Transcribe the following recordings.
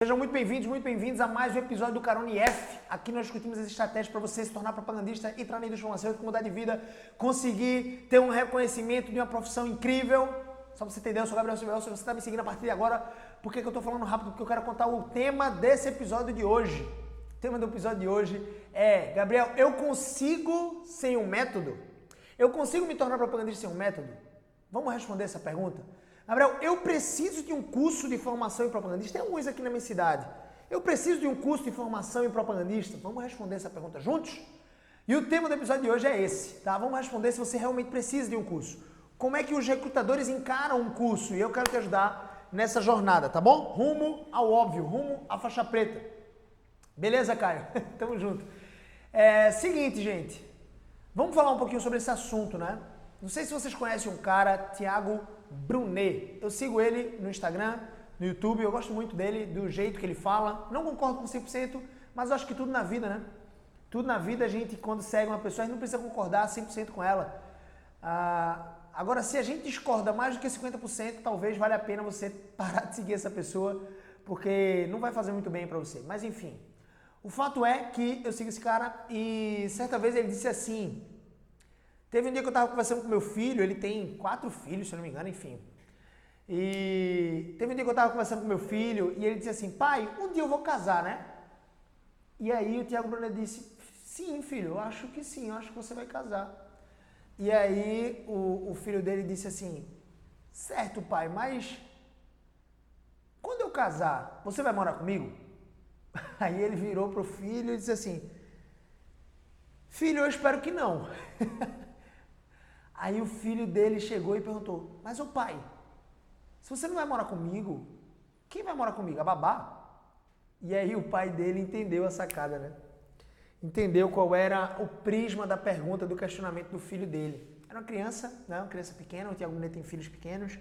Sejam muito bem-vindos a mais um episódio do Carona IF. Aqui nós discutimos as estratégias para você se tornar propagandista, entrar na indústria farmacêutica, mudar de vida, conseguir ter um reconhecimento de uma profissão incrível. Só pra você entender, eu sou o Gabriel Silveira, se você está me seguindo a partir de agora, por que eu estou falando rápido? Porque eu quero contar o tema desse episódio de hoje. O tema do episódio de hoje é, Gabriel, eu consigo sem um método? Eu consigo me tornar propagandista sem um método? Vamos responder essa pergunta? Gabriel, eu preciso de um curso de formação em propagandista. Tem alguns aqui na minha cidade. Eu preciso de um curso de formação em propagandista. Vamos responder essa pergunta juntos? E o tema do episódio de hoje é esse, tá? Vamos responder se você realmente precisa de um curso. Como é que os recrutadores encaram um curso? E eu quero te ajudar nessa jornada, tá bom? Rumo ao óbvio, rumo à faixa preta. Beleza, Caio? Tamo junto. Seguinte, gente. Vamos falar um pouquinho sobre esse assunto, né? Não sei se vocês conhecem um cara, Thiago Brunet. Eu sigo ele no Instagram, no YouTube, eu gosto muito dele, do jeito que ele fala. Não concordo com 100%, mas eu acho que tudo na vida, né? Tudo na vida, a gente, quando segue uma pessoa, a gente não precisa concordar 100% com ela. Agora, se a gente discorda mais do que 50%, talvez valha a pena você parar de seguir essa pessoa, porque não vai fazer muito bem pra você. Mas enfim, o fato é que eu sigo esse cara e certa vez ele disse assim... Teve um dia que eu estava conversando com meu filho, ele tem 4 filhos, se eu não me engano, enfim. E teve um dia que eu estava conversando com meu filho e ele disse assim, pai, um dia eu vou casar, né? E aí o Thiago Brunet disse, sim, filho, eu acho que sim, eu acho que você vai casar. E aí o filho dele disse assim, certo, pai, mas quando eu casar, você vai morar comigo? Aí ele virou pro filho e disse assim, filho, eu espero que não. Aí o filho dele chegou e perguntou, mas ô pai, se você não vai morar comigo, quem vai morar comigo? A babá? E aí o pai dele entendeu a sacada, né? Entendeu qual era o prisma da pergunta, do questionamento do filho dele. Era uma criança, né? Uma criança pequena, o Thiago Brunet tem filhos pequenos.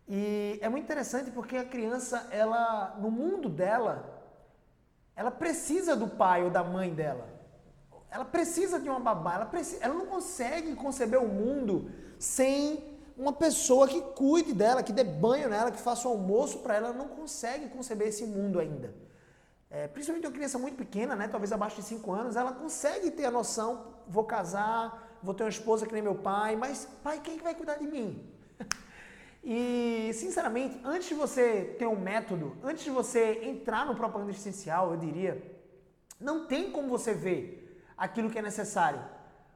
E é muito interessante porque a criança, ela, no mundo dela, ela precisa do pai ou da mãe dela. Ela precisa de uma babá, ela não consegue conceber o mundo sem uma pessoa que cuide dela, que dê banho nela, que faça o almoço para ela. Ela não consegue conceber esse mundo ainda. Principalmente uma criança muito pequena, né, talvez abaixo de 5 anos, ela consegue ter a noção, vou casar, vou ter uma esposa que nem meu pai, mas pai, quem vai cuidar de mim? E, sinceramente, antes de você ter um método, antes de você entrar no propaganda essencial, eu diria, não tem como você ver aquilo que é necessário.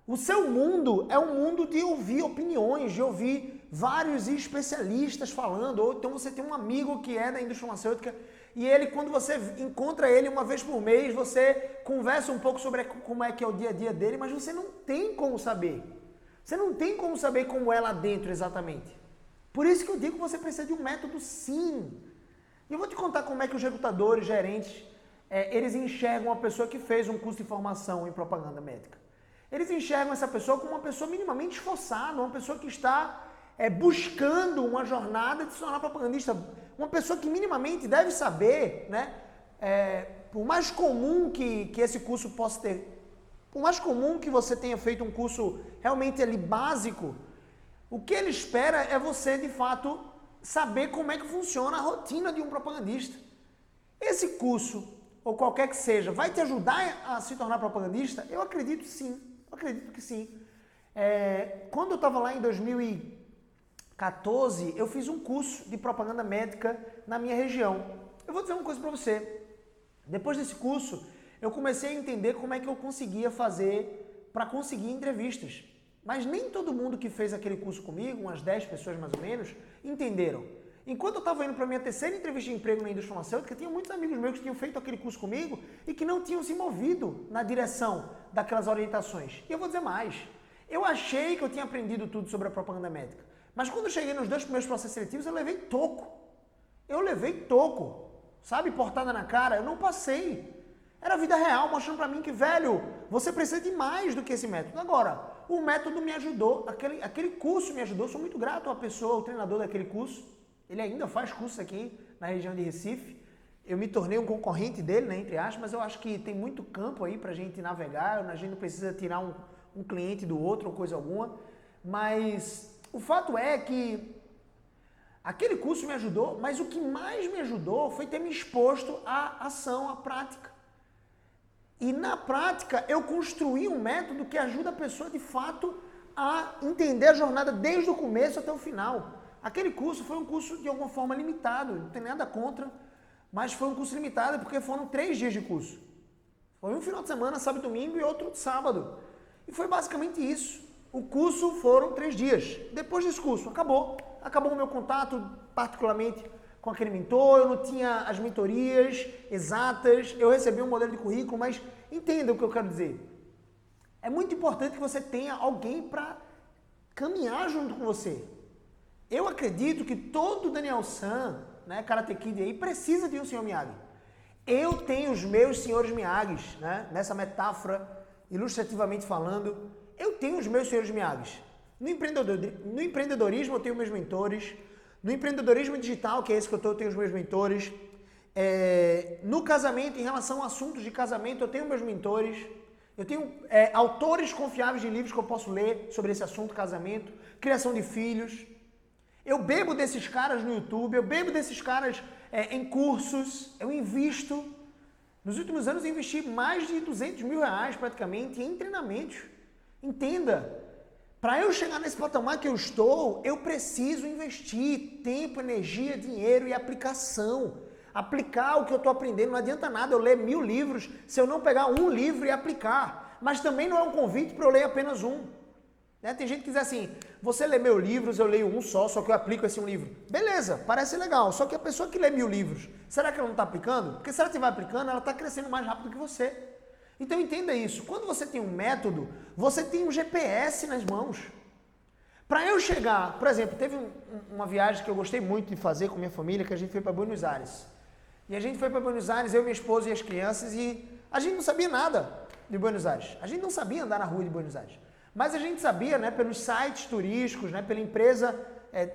O seu mundo é um mundo de ouvir opiniões, de ouvir vários especialistas falando, ou então você tem um amigo que é da indústria farmacêutica e ele, quando você encontra ele uma vez por mês, você conversa um pouco sobre como é que é o dia a dia dele, mas você não tem como saber. Você não tem como saber como é lá dentro exatamente. Por isso que eu digo que você precisa de um método sim. E eu vou te contar como é que os recrutadores, gerentes, eles enxergam uma pessoa que fez um curso de formação em propaganda médica. Eles enxergam essa pessoa como uma pessoa minimamente esforçada, uma pessoa que está buscando uma jornada de se tornar propagandista, uma pessoa que minimamente deve saber, né? Por mais comum que esse curso possa ter, por mais comum que você tenha feito um curso realmente ali básico, o que ele espera é você, de fato, saber como é que funciona a rotina de um propagandista. Esse curso, ou qualquer que seja, vai te ajudar a se tornar propagandista? Eu acredito sim, eu acredito que sim. Quando eu estava lá em 2014, eu fiz um curso de propaganda médica na minha região. Eu vou dizer uma coisa para você. Depois desse curso, eu comecei a entender como é que eu conseguia fazer para conseguir entrevistas. Mas nem todo mundo que fez aquele curso comigo, umas 10 pessoas mais ou menos, entenderam. Enquanto eu estava indo para a minha terceira entrevista de emprego na indústria farmacêutica, tinha muitos amigos meus que tinham feito aquele curso comigo e que não tinham se movido na direção daquelas orientações. E eu vou dizer mais. Eu achei que eu tinha aprendido tudo sobre a propaganda médica. Mas quando eu cheguei nos 2 primeiros processos seletivos, eu levei toco. Sabe, portada na cara, eu não passei. Era a vida real, mostrando para mim que, velho, você precisa de mais do que esse método. Agora, o método me ajudou, aquele curso me ajudou, sou muito grato à pessoa, ao treinador daquele curso. Ele ainda faz curso aqui na região de Recife. Eu me tornei um concorrente dele, né, entre aspas, mas eu acho que tem muito campo aí pra gente navegar, a gente não precisa tirar um cliente do outro ou coisa alguma. Mas o fato é que Aquele curso me ajudou, mas o que mais me ajudou foi ter me exposto à ação, à prática. E na prática eu construí um método que ajuda a pessoa de fato a entender a jornada desde o começo até o final. Aquele curso foi um curso de alguma forma limitado, não tem nada contra, mas foi um curso limitado porque foram 3 dias de curso. Foi um final de semana, sábado e domingo, e outro sábado. E foi basicamente isso. O curso foram 3 dias. Depois desse curso, acabou. Acabou o meu contato, particularmente com aquele mentor, eu não tinha as mentorias exatas, eu recebi um modelo de currículo, mas entenda o que eu quero dizer. É muito importante que você tenha alguém para caminhar junto com você. Eu acredito que todo Daniel San, né, Karate Kid aí, precisa de um Sr. Miyagi. Eu tenho os meus senhores Miyagis, né, nessa metáfora, ilustrativamente falando, eu tenho os meus senhores Miyagis. No empreendedorismo eu tenho meus mentores, no empreendedorismo digital, que é esse que eu tenho os meus mentores, no casamento, em relação a assuntos de casamento, eu tenho meus mentores, eu tenho autores confiáveis de livros que eu posso ler sobre esse assunto, casamento, criação de filhos. Eu bebo desses caras no YouTube, eu bebo desses caras em cursos, eu invisto. Nos últimos anos eu investi mais de 200 mil reais praticamente em treinamentos. Entenda, para eu chegar nesse patamar que eu estou, eu preciso investir tempo, energia, dinheiro e aplicação. Aplicar o que eu estou aprendendo, não adianta nada eu ler 1000 livros se eu não pegar um livro e aplicar. Mas também não é um convite para eu ler apenas um. Né? Tem gente que diz assim, você lê 1000 livros, eu leio um só que eu aplico esse um livro. Beleza, parece legal, só que a pessoa que lê 1000 livros, será que ela não está aplicando? Porque se ela estiver aplicando, ela está crescendo mais rápido que você. Então entenda isso, quando você tem um método, você tem um GPS nas mãos. Para eu chegar, por exemplo, teve uma viagem que eu gostei muito de fazer com minha família, que a gente foi para Buenos Aires. E a gente foi para Buenos Aires, eu, minha esposa e as crianças, e a gente não sabia nada de Buenos Aires. A gente não sabia andar na rua de Buenos Aires. Mas a gente sabia, né, pelos sites turísticos, né, pela empresa,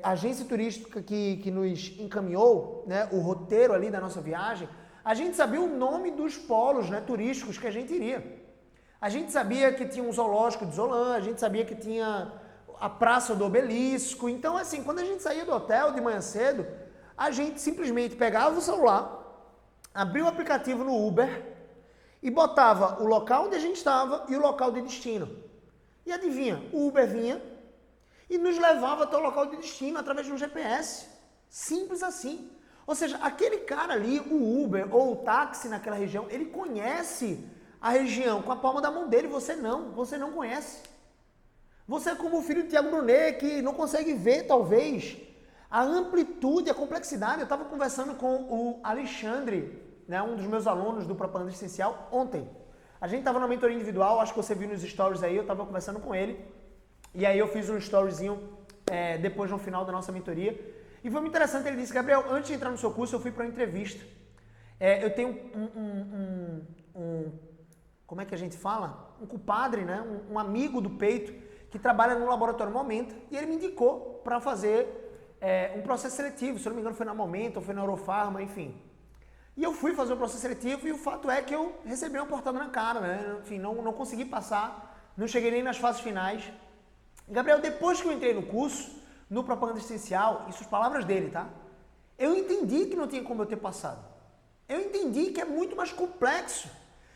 agência turística que nos encaminhou, né, o roteiro ali da nossa viagem, a gente sabia o nome dos polos, né, turísticos que a gente iria. A gente sabia que tinha um zoológico de Zolã, a gente sabia que tinha a Praça do Obelisco. Então, assim, quando a gente saía do hotel de manhã cedo, a gente simplesmente pegava o celular, abria o aplicativo no Uber e botava o local onde a gente estava e o local de destino. E adivinha, o Uber vinha e nos levava até o local de destino através de um GPS. Simples assim. Ou seja, aquele cara ali, o Uber ou o táxi naquela região, ele conhece a região com a palma da mão dele, você não conhece. Você é como o filho de Tiago Brunet, que não consegue ver, talvez, a amplitude, a complexidade. Eu estava conversando com o Alexandre, né, um dos meus alunos do Propaganda Essencial, ontem. A gente estava na mentoria individual, acho que você viu nos stories aí, eu estava conversando com ele. E aí eu fiz um storyzinho depois no final da nossa mentoria. E foi muito interessante, ele disse, Gabriel, antes de entrar no seu curso, eu fui para uma entrevista. Eu tenho como é que a gente fala? Um compadre, né? Um amigo do peito, que trabalha no laboratório Momenta, e ele me indicou para fazer um processo seletivo, se eu não me engano foi na Momenta ou foi na Eurofarma, enfim. E eu fui fazer o processo seletivo e o fato é que eu recebi uma portada na cara, né? Enfim, não consegui passar, não cheguei nem nas fases finais. Gabriel, depois que eu entrei no curso, no Propaganda Essencial, isso as palavras dele, tá? Eu entendi que não tinha como eu ter passado. Eu entendi que é muito mais complexo.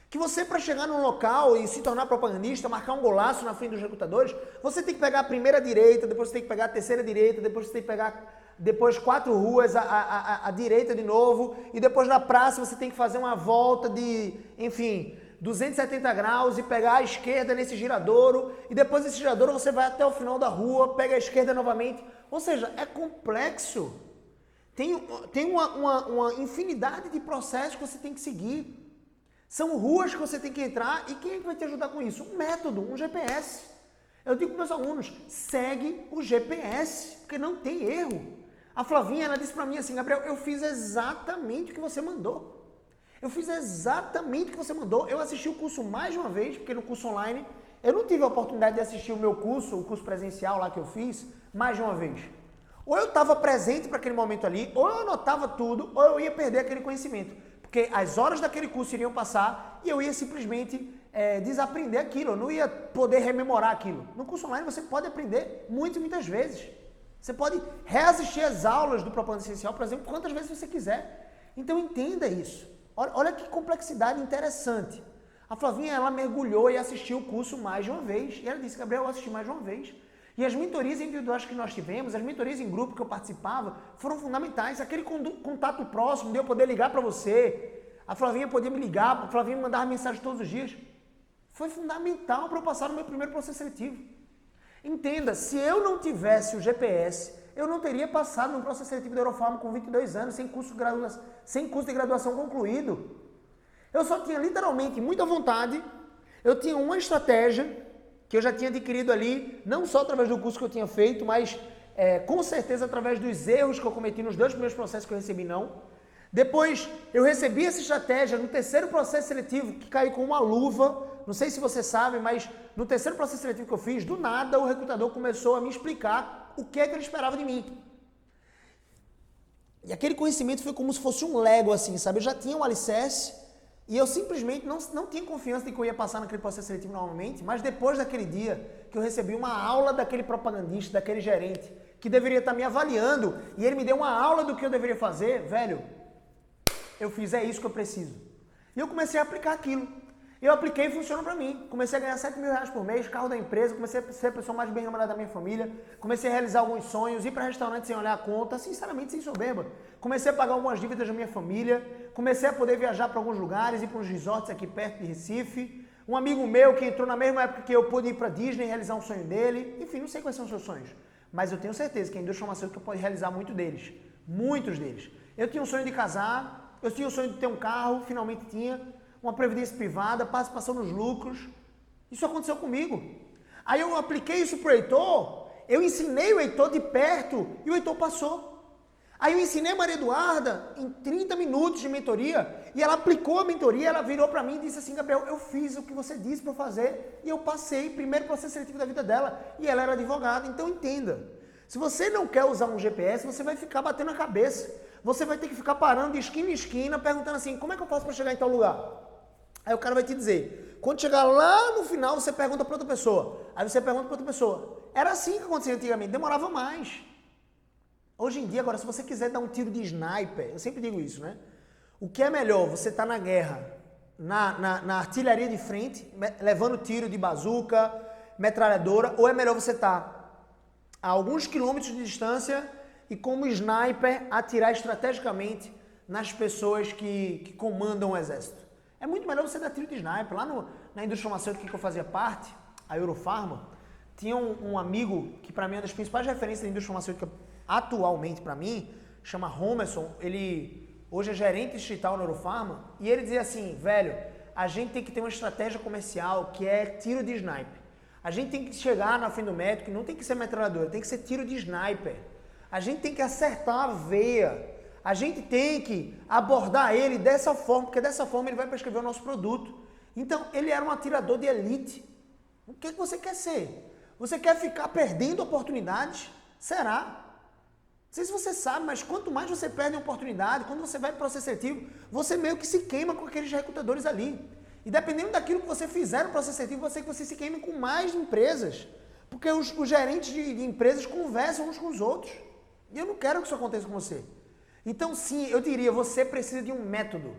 Que você, para chegar num local e se tornar propagandista, marcar um golaço na frente dos recrutadores, você tem que pegar a primeira direita, depois você tem que pegar a terceira direita, depois você tem que pegar 4 ruas à direita de novo, e depois na praça você tem que fazer uma volta de, enfim, 270 graus e pegar a esquerda nesse giradouro, e depois desse giradouro você vai até o final da rua, pega a esquerda novamente. Ou seja, é complexo. Tem uma infinidade de processos que você tem que seguir. São ruas que você tem que entrar, e quem é que vai te ajudar com isso? Um método, um GPS. Eu digo para os meus alunos, segue o GPS, porque não tem erro. A Flavinha, ela disse para mim assim, Gabriel, eu fiz exatamente o que você mandou. Eu fiz exatamente o que você mandou. Eu assisti o curso mais de uma vez, porque no curso online, eu não tive a oportunidade de assistir o meu curso, o curso presencial lá que eu fiz, mais de uma vez. Ou eu estava presente para aquele momento ali, ou eu anotava tudo, ou eu ia perder aquele conhecimento. Porque as horas daquele curso iriam passar e eu ia simplesmente desaprender aquilo, eu não ia poder rememorar aquilo. No curso online você pode aprender muitas vezes. Você pode reassistir as aulas do Propósito Essencial, por exemplo, quantas vezes você quiser. Então entenda isso. Olha que complexidade interessante. A Flavinha, ela mergulhou e assistiu o curso mais de uma vez. E ela disse, Gabriel, eu assisti mais de uma vez. E as mentorias individuais que nós tivemos, as mentorias em grupo que eu participava, foram fundamentais. Aquele contato próximo de eu poder ligar para você, a Flavinha podia me ligar, a Flavinha me mandava mensagem todos os dias. Foi fundamental para eu passar no meu primeiro processo seletivo. Entenda, se eu não tivesse o GPS, eu não teria passado no processo seletivo da Eurofarma com 22 anos, sem curso de graduação concluído. Eu só tinha literalmente muita vontade, eu tinha uma estratégia que eu já tinha adquirido ali, não só através do curso que eu tinha feito, mas com certeza através dos erros que eu cometi nos 2 primeiros processos que eu recebi não. Depois eu recebi essa estratégia no terceiro processo seletivo, que caiu com uma luva, não sei se você sabe, mas no terceiro processo seletivo que eu fiz, do nada o recrutador começou a me explicar o que é que ele esperava de mim. E aquele conhecimento foi como se fosse um Lego, assim, sabe? Eu já tinha um alicerce e eu simplesmente não tinha confiança de que eu ia passar naquele processo seletivo normalmente, mas depois daquele dia que eu recebi uma aula daquele propagandista, daquele gerente, que deveria estar me avaliando, e ele me deu uma aula do que eu deveria fazer, velho, eu fiz, é isso que eu preciso. E eu comecei a aplicar aquilo. Eu apliquei e funcionou pra mim. Comecei a ganhar R$7.000 por mês, carro da empresa, comecei a ser a pessoa mais bem remunerada da minha família, comecei a realizar alguns sonhos, ir para restaurante sem olhar a conta, sinceramente sem soberba. Comecei a pagar algumas dívidas da minha família, comecei a poder viajar para alguns lugares, ir para uns resorts aqui perto de Recife. Um amigo meu que entrou na mesma época que eu pôde ir para Disney realizar um sonho dele. Enfim, não sei quais são os seus sonhos, mas eu tenho certeza que a indústria farmacêutica pode realizar muitos deles. Muitos deles. Eu tinha um sonho de casar, eu tinha o sonho de ter um carro, finalmente tinha. Uma previdência privada, participação nos lucros. Isso aconteceu comigo. Aí eu apliquei isso para o Heitor, eu ensinei o Heitor de perto e o Heitor passou. Aí eu ensinei a Maria Eduarda em 30 minutos de mentoria e ela aplicou a mentoria, ela virou para mim e disse assim, Gabriel, eu fiz o que você disse para eu fazer e eu passei, primeiro processo seletivo da vida dela e ela era advogada. Então entenda, se você não quer usar um GPS, você vai ficar batendo a cabeça. Você vai ter que ficar parando de esquina em esquina, perguntando assim, como é que eu faço para chegar em tal lugar? Aí o cara vai te dizer, quando chegar lá no final, você pergunta para outra pessoa. Aí você pergunta para outra pessoa. Era assim que acontecia antigamente, demorava mais. Hoje em dia, agora, se você quiser dar um tiro de sniper, eu sempre digo isso, né? O que é melhor, você tá na guerra, na artilharia de frente, levando tiro de bazuca, metralhadora, ou é melhor você estar a alguns quilômetros de distância e como sniper atirar estrategicamente nas pessoas que comandam o exército? É muito melhor você dar tiro de sniper. Lá na indústria farmacêutica que eu fazia parte, a Eurofarma, tinha um amigo que para mim é uma das principais referências da indústria farmacêutica atualmente para mim, chama Romerson, ele hoje é gerente distrital na Eurofarma, e ele dizia assim, velho, a gente tem que ter uma estratégia comercial que é tiro de sniper. A gente tem que chegar na frente do médico e não tem que ser metralhadora, tem que ser tiro de sniper. A gente tem que acertar a veia. A gente tem que abordar ele dessa forma, porque dessa forma ele vai prescrever o nosso produto. Então, ele era um atirador de elite. O que você quer ser? Você quer ficar perdendo oportunidades? Será? Não sei se você sabe, mas quanto mais você perde oportunidade, quando você vai para o processo seletivo, você meio que se queima com aqueles recrutadores ali. E dependendo daquilo que você fizer no processo seletivo, você se queima com mais empresas. Porque os gerentes de empresas conversam uns com os outros. E eu não quero que isso aconteça com você. Então, sim, eu diria, você precisa de um método.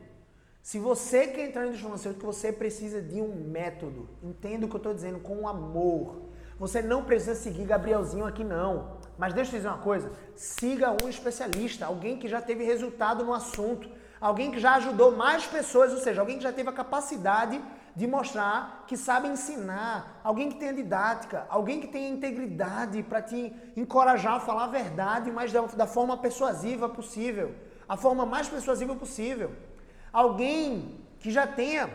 Se você quer entrar na indústria farmacêutica, você precisa de um método. Entenda o que eu estou dizendo, com amor. Você não precisa seguir Gabrielzinho aqui, não. Mas deixa eu te dizer uma coisa, siga um especialista, alguém que já teve resultado no assunto, alguém que já ajudou mais pessoas, ou seja, alguém que já teve a capacidade de mostrar que sabe ensinar, alguém que tenha didática, alguém que tenha integridade para te encorajar a falar a verdade, mas da forma persuasiva possível, a forma mais persuasiva possível. Alguém que já tenha,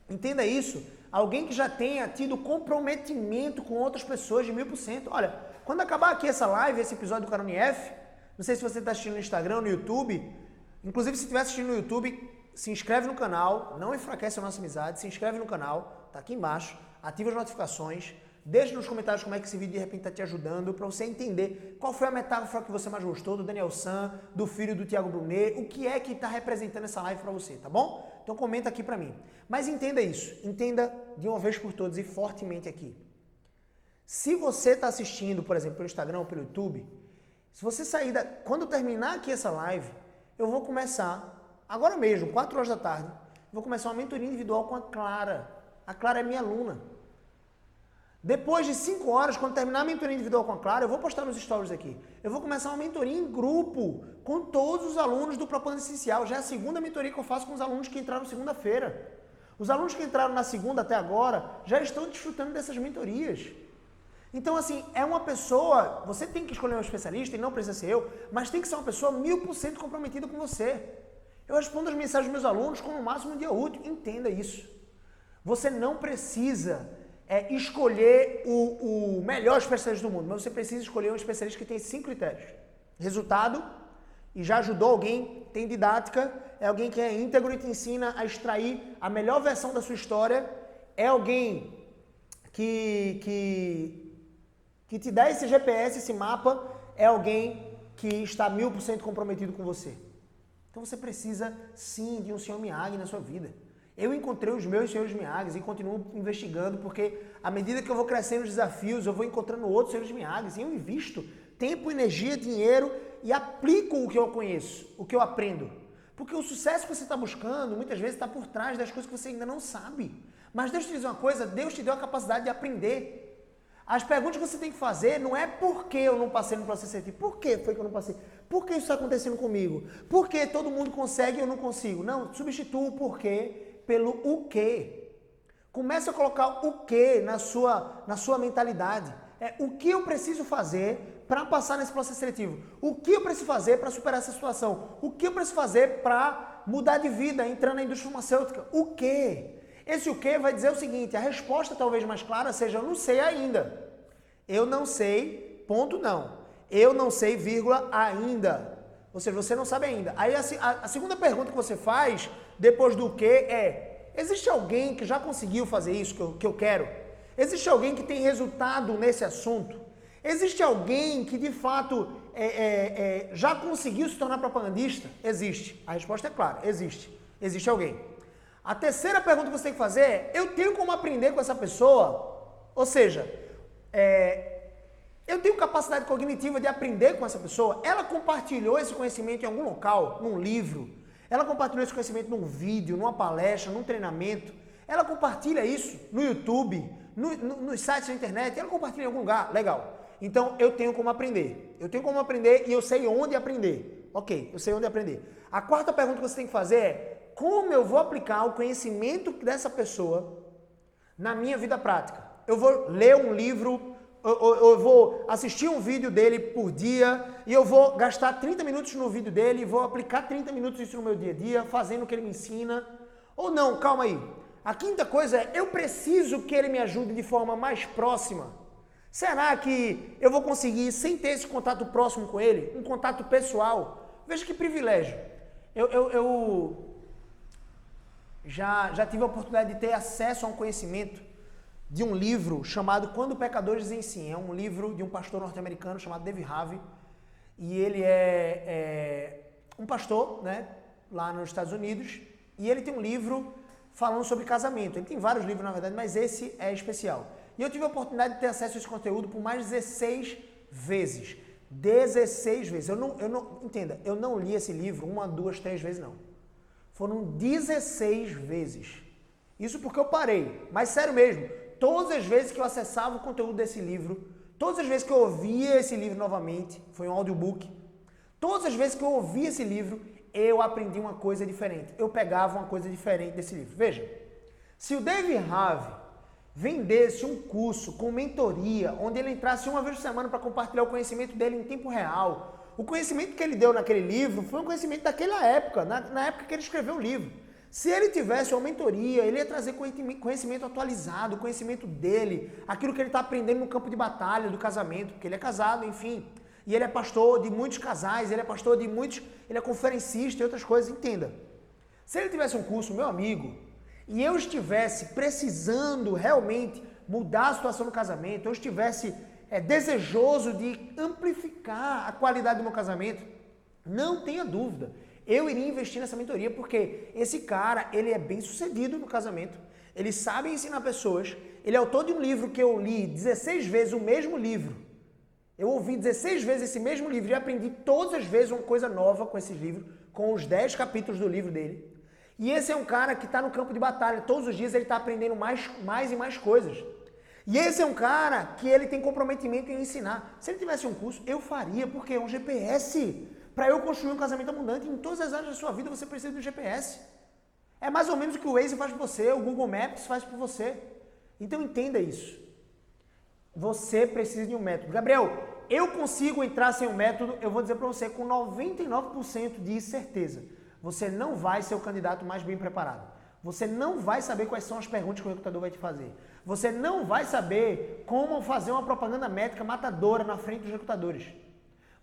entenda isso, alguém que já tenha tido comprometimento com outras pessoas de 1000%. Olha, quando acabar aqui essa live, esse episódio do Carone F, não sei se você está assistindo no Instagram ou no YouTube, inclusive se estiver assistindo no YouTube, se inscreve no canal, não enfraquece a nossa amizade, se inscreve no canal, tá aqui embaixo, ativa as notificações, deixa nos comentários como é que esse vídeo de repente está te ajudando, para você entender qual foi a metáfora que você mais gostou, do Daniel San, do filho do Thiago Brunet, o que é que está representando essa live para você, tá bom? Então comenta aqui para mim. Mas entenda isso, entenda de uma vez por todas e fortemente aqui. Se você está assistindo, por exemplo, pelo Instagram ou pelo YouTube, Se você sair quando eu terminar aqui essa live, eu vou começar, agora mesmo, 4 horas da tarde, vou começar uma mentoria individual com a Clara. A Clara é minha aluna. Depois de 5 horas, quando terminar a mentoria individual com a Clara, eu vou postar nos stories aqui. Eu vou começar uma mentoria em grupo com todos os alunos do Propósito Essencial. Já é a segunda mentoria que eu faço com os alunos que entraram segunda-feira. Os alunos que entraram na segunda até agora já estão desfrutando dessas mentorias. Então, assim, é uma pessoa, você tem que escolher um especialista, e não precisa ser eu, mas tem que ser uma pessoa 1000% comprometida com você. Eu respondo as mensagens dos meus alunos com no máximo um dia útil. Entenda isso. Você não precisa escolher o melhor especialista do mundo, mas você precisa escolher um especialista que tem 5 critérios. Resultado, e já ajudou alguém, tem didática, é alguém que é íntegro e te ensina a extrair a melhor versão da sua história, é alguém que te dá esse GPS, esse mapa, é alguém que está 1000% comprometido com você. Então você precisa sim de um Sr. Miyagi na sua vida. Eu encontrei os meus senhores Miyagis e continuo investigando, porque à medida que eu vou crescendo nos desafios, eu vou encontrando outros senhores Miyagis e eu invisto tempo, energia, dinheiro e aplico o que eu conheço, o que eu aprendo. Porque o sucesso que você está buscando, muitas vezes está por trás das coisas que você ainda não sabe. Mas deixa eu te dizer uma coisa, Deus te deu a capacidade de aprender. As perguntas que você tem que fazer não é por que eu não passei no processo seletivo. Por que foi que eu não passei? Por que isso está acontecendo comigo? Por que todo mundo consegue e eu não consigo? Não, substitua o porquê pelo o quê. Comece a colocar o quê na sua mentalidade. O que eu preciso fazer para passar nesse processo seletivo? O que eu preciso fazer para superar essa situação? O que eu preciso fazer para mudar de vida, entrar na indústria farmacêutica? O quê? Esse o quê vai dizer o seguinte, a resposta talvez mais clara seja eu não sei ainda. Eu não sei, ponto não. Eu não sei, vírgula, ainda. Ou seja, você não sabe ainda. Aí a segunda pergunta que você faz, depois do que, existe alguém que já conseguiu fazer isso que eu quero? Existe alguém que tem resultado nesse assunto? Existe alguém que de fato já conseguiu se tornar propagandista? Existe. A resposta é clara, existe. Existe alguém. A terceira pergunta que você tem que fazer é, eu tenho como aprender com essa pessoa? Ou seja, eu tenho capacidade cognitiva de aprender com essa pessoa? Ela compartilhou esse conhecimento em algum local, num livro? Ela compartilhou esse conhecimento num vídeo, numa palestra, num treinamento? Ela compartilha isso no YouTube, nos sites da internet? Ela compartilha em algum lugar? Legal. Então, eu tenho como aprender. Eu tenho como aprender e eu sei onde aprender. Ok, eu sei onde aprender. A quarta pergunta que você tem que fazer é, como eu vou aplicar o conhecimento dessa pessoa na minha vida prática? Eu vou ler um livro, eu vou assistir um vídeo dele por dia e eu vou gastar 30 minutos no vídeo dele e vou aplicar 30 minutos disso no meu dia a dia, fazendo o que ele me ensina. Ou não, calma aí. A quinta coisa é, eu preciso que ele me ajude de forma mais próxima. Será que eu vou conseguir, sem ter esse contato próximo com ele, um contato pessoal? Veja que privilégio. Eu já tive a oportunidade de ter acesso a um conhecimento de um livro chamado Quando Pecadores Dizem Sim. É um livro de um pastor norte-americano chamado David Harvey. E ele é um pastor, né, lá nos Estados Unidos. E ele tem um livro falando sobre casamento. Ele tem vários livros, na verdade, mas esse é especial. E eu tive a oportunidade de ter acesso a esse conteúdo por mais de 16 vezes. 16 vezes. Entenda, eu não li esse livro 1, 2, 3 vezes, não. Foram 16 vezes. Isso porque eu parei. Mas sério mesmo, todas as vezes que eu acessava o conteúdo desse livro, todas as vezes que eu ouvia esse livro novamente, foi um audiobook, todas as vezes que eu ouvia esse livro, eu aprendi uma coisa diferente. Eu pegava uma coisa diferente desse livro. Veja, se o David Harvey vendesse um curso com mentoria, onde ele entrasse uma vez por semana para compartilhar o conhecimento dele em tempo real, o conhecimento que ele deu naquele livro foi um conhecimento daquela época, na época que ele escreveu o livro. Se ele tivesse uma mentoria, ele ia trazer conhecimento atualizado, o conhecimento dele, aquilo que ele está aprendendo no campo de batalha, do casamento, porque ele é casado, enfim. E ele é pastor de muitos casais, ele é conferencista e outras coisas, entenda. Se ele tivesse um curso, meu amigo, e eu estivesse precisando realmente mudar a situação do casamento, eu estivesse desejoso de amplificar a qualidade do meu casamento, não tenha dúvida, eu iria investir nessa mentoria, porque esse cara, ele é bem sucedido no casamento, ele sabe ensinar pessoas, ele é autor de um livro que eu li 16 vezes, o mesmo livro. Eu ouvi 16 vezes esse mesmo livro e aprendi todas as vezes uma coisa nova com esse livro, com os 10 capítulos do livro dele. E esse é um cara que está no campo de batalha. Todos os dias ele está aprendendo mais e mais coisas. E esse é um cara que ele tem comprometimento em ensinar. Se ele tivesse um curso, eu faria, porque é um GPS. Para eu construir um casamento abundante, em todas as áreas da sua vida você precisa do GPS. É mais ou menos o que o Waze faz por você, o Google Maps faz por você. Então entenda isso. Você precisa de um método. Gabriel, eu consigo entrar sem um método? Eu vou dizer para você com 99% de certeza. Você não vai ser o candidato mais bem preparado. Você não vai saber quais são as perguntas que o recrutador vai te fazer. Você não vai saber como fazer uma propaganda métrica matadora na frente dos recrutadores.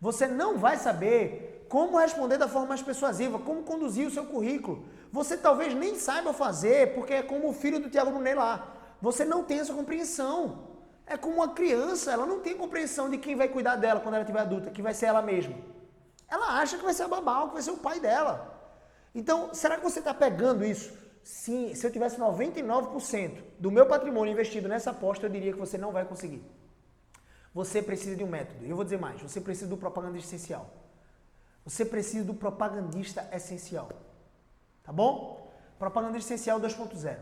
Você não vai saber como responder da forma mais persuasiva, como conduzir o seu currículo. Você talvez nem saiba fazer, porque é como o filho do Thiago Brunet lá. Você não tem essa compreensão. É como uma criança, ela não tem compreensão de quem vai cuidar dela quando ela estiver adulta, que vai ser ela mesma. Ela acha que vai ser a babá, que vai ser o pai dela. Então, será que você está pegando isso? Sim, se eu tivesse 99% do meu patrimônio investido nessa aposta, eu diria que você não vai conseguir. Você precisa de um método. E eu vou dizer mais, você precisa do propagandista essencial. Você precisa do propagandista essencial. Tá bom? Propagandista essencial 2.0.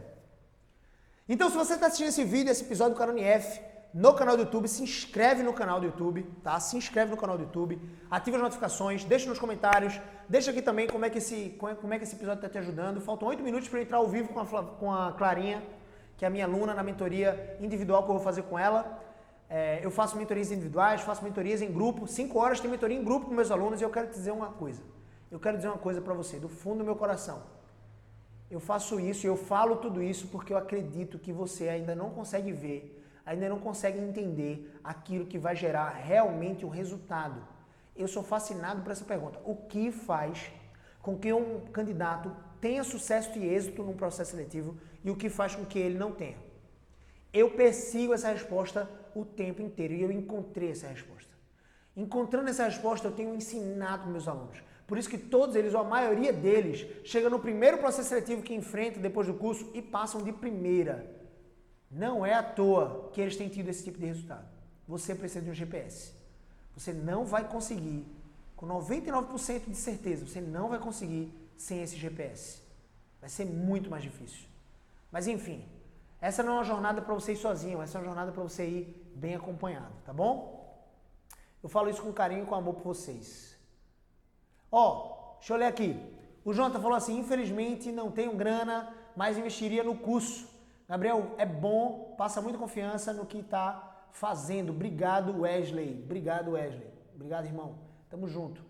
Então, se você está assistindo esse vídeo, esse episódio do Canal NF, no canal do YouTube, se inscreve no canal do YouTube, tá? Se inscreve no canal do YouTube, ativa as notificações, deixa nos comentários, deixa aqui também como é que esse episódio está te ajudando. Faltam 8 minutos para eu entrar ao vivo com a Clarinha, que é a minha aluna na mentoria individual que eu vou fazer com ela. Eu faço mentorias individuais, faço mentorias em grupo, 5 horas tem mentoria em grupo com meus alunos e eu quero te dizer uma coisa. Eu quero dizer uma coisa para você, do fundo do meu coração. Eu faço isso e eu falo tudo isso porque eu acredito que você ainda não consegue ver, ainda não consegue entender aquilo que vai gerar realmente um resultado. Eu sou fascinado por essa pergunta. O que faz com que um candidato tenha sucesso e êxito num processo seletivo e o que faz com que ele não tenha? Eu persigo essa resposta o tempo inteiro e eu encontrei essa resposta. Encontrando essa resposta, eu tenho ensinado meus alunos. Por isso que todos eles, ou a maioria deles, chega no primeiro processo seletivo que enfrentam depois do curso e passam de primeira. Não é à toa que eles têm tido esse tipo de resultado. Você precisa de um GPS. Você não vai conseguir, com 99% de certeza, você não vai conseguir sem esse GPS. Vai ser muito mais difícil. Mas enfim, essa não é uma jornada para você ir sozinho, essa é uma jornada para você ir bem acompanhado, tá bom? Eu falo isso com carinho e com amor por vocês. Deixa eu ler aqui. O Jonathan falou assim, infelizmente não tenho grana, mas investiria no curso. Gabriel, é bom, passa muita confiança no que está fazendo. Obrigado, Wesley. Obrigado, Wesley. Obrigado, irmão. Tamo junto.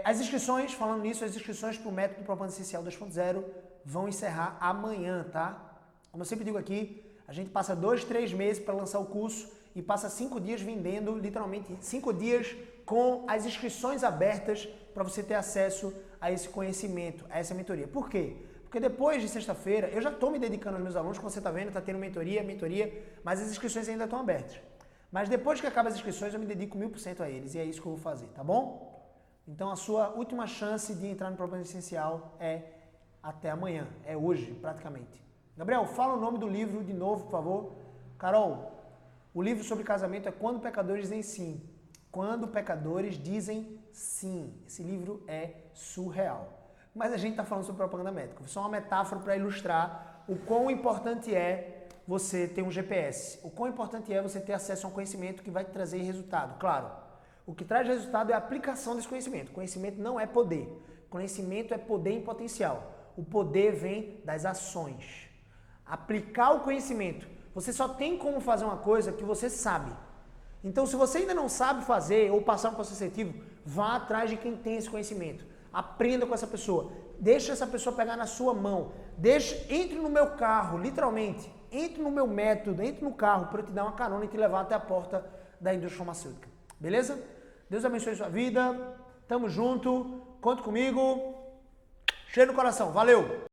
As inscrições, falando nisso, as inscrições para o método Propaganda Essencial 2.0 vão encerrar amanhã, tá? Como eu sempre digo aqui, a gente passa 2, 3 meses para lançar o curso e passa 5 dias vendendo, literalmente 5 dias com as inscrições abertas para você ter acesso a esse conhecimento, a essa mentoria. Por quê? Porque depois de sexta-feira, eu já estou me dedicando aos meus alunos, como você está vendo, está tendo mentoria, mas as inscrições ainda estão abertas. Mas depois que acabam as inscrições, eu me dedico 1000% a eles, e é isso que eu vou fazer, tá bom? Então a sua última chance de entrar no Propaganda Essencial é até amanhã, é hoje, praticamente. Gabriel, fala o nome do livro de novo, por favor. Carol, o livro sobre casamento é Quando Pecadores Dizem Sim. Quando Pecadores Dizem Sim. Esse livro é surreal. Mas a gente está falando sobre propaganda métrica. Só uma metáfora para ilustrar o quão importante é você ter um GPS. O quão importante é você ter acesso a um conhecimento que vai te trazer resultado. Claro, o que traz resultado é a aplicação desse conhecimento. Conhecimento não é poder. Conhecimento é poder em potencial. O poder vem das ações. Aplicar o conhecimento. Você só tem como fazer uma coisa que você sabe. Então, se você ainda não sabe fazer ou passar um processo seletivo, vá atrás de quem tem esse conhecimento. Aprenda com essa pessoa. Deixa essa pessoa pegar na sua mão. Entre no meu carro, literalmente. Entre no meu método, entre no carro para eu te dar uma carona e te levar até a porta da indústria farmacêutica. Beleza? Deus abençoe a sua vida. Tamo junto. Conta comigo. Cheio no coração. Valeu!